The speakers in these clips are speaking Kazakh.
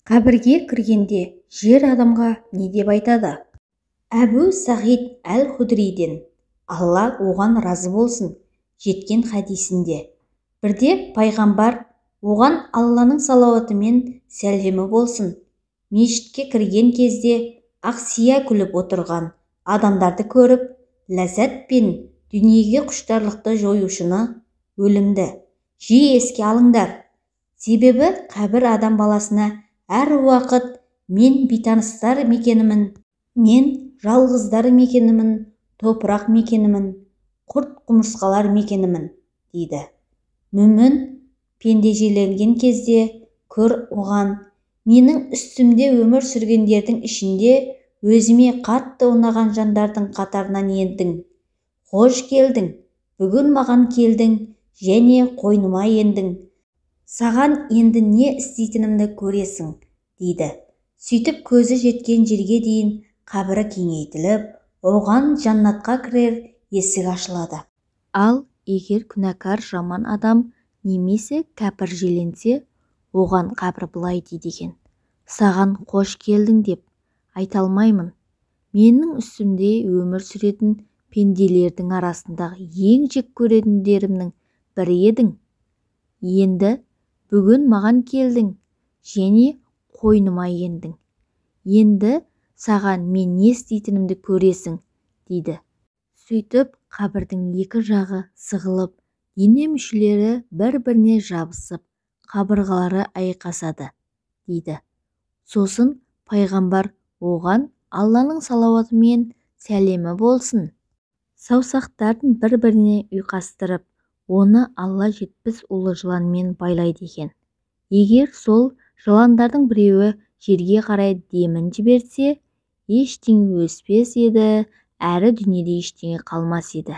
Қабірге кіргенде жер адамға не деп айтады? Әбу Сағид әл-Худриден, Алла оған разы болсын, жеткен хадисінде, бірде пайғамбар оған Алланың салауаты мен сәлемі болсын, мешітке кірген кезде ақсия күліп отырған адамдарды көріп, ләззат пен дүниеге құштарлықты жоюшыны, өлімді жиі еске алыңдар. Себебі қабір адам баласына әр уақыт мен бейтаныстар мекенімін, мен жалғыздар мекенімін, топырақ мекенімін, құрт-құмырсқалар мекенімін дейді. Мүмін пендежеленген кезде көр оған, менің үстімде өмір сүргендердің ішінде өзіме қатты ұнаған жандардың қатарынан ендің. Қош келдің, бүгін маған келдің және қойныма ендің. Саған енді не істейтінімді көресің, дейді. Сөйтіп көзі жеткен жерге дейін қабірі кеңейтіліп, оған жаннатқа кірер есік ашылады. Ал егер күнәкар жаман адам немесе кәпір желенсе, оған қабір былай дейді екен: саған қош келдің деп айта алмаймын. Менің үстімде өмір сүретін пенделердің арасындағы ең жек көретіндерімнің бірі едің. Енді бүгін маған келдің және қойныма ендің. Енді саған мен не істейтінімді көресің, дейді. Сөйтіп қабірдің екі жағы сығылып, дене мүшелері бір-біріне жабысып, қабырғалары айқасады, дейді. Сосын пайғамбар оған Алланың салауаты мен сәлемі болсын, саусақтарын бір-біріне ұйқастырып, оны Алла 70 ұлы жыланмен байлайды екен. Егер сол жыландардың біреуі жерге қарай демін жіберсе, ештеңе өспес еді, әрі дүниеде ештеңе қалмас еді.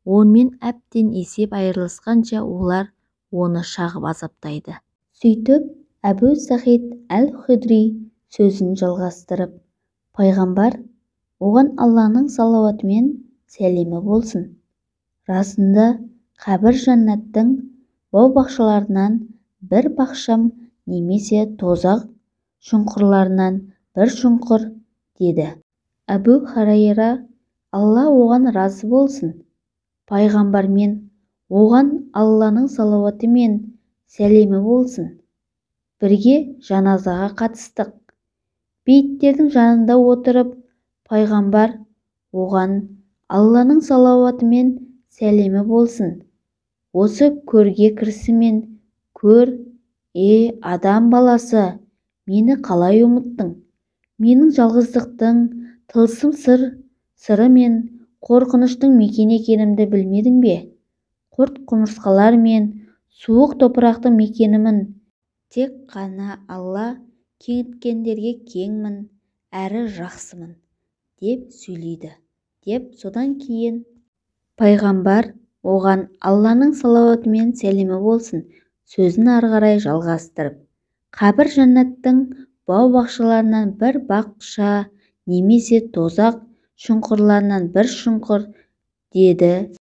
Онымен әбден есеп айырылысқанша олар оны шағып азаптайды. Сөйтіп Әбу Сағид әл-Худри сөзін жалғастырып, пайғамбар оған Алланың салауаты мен сәлемі болсын, расында қабір жаннаттың бау-бақшаларынан бір бақшам немесе тозақ шұңқырларынан бір шұңқыр, деді. Әбу Хурайра, Алла оған разы болсын, пайғамбармен оған Алланың салауаты мен сәлемі болсын, бірге жаназаға қатыстық. Бейіттердің жанында отырып, пайғамбар оған Алланың салауаты мен сәлемі болсын, осы көрге кірісімен көр, адам баласы, мені қалай ұмыттың? Менің жалғыздықтың, тылсым сыры мен қорқыныштың мекен екенімді білмедің бе? Құрт-құмырсқалар мен суық топырақтың мекенімін. Тек қана Алла кеңіткендерге кеңмін, әрі жақсымын, деп сөйлейді. Содан кейін пайғамбар оған Алланың салауаты мен сәлемі болсын сөзін ары қарай жалғастырып, қабір жаннаттың бау-бақшаларынан бір бақша немесе тозақ шұңқырларынан бір шұңқыр, деді.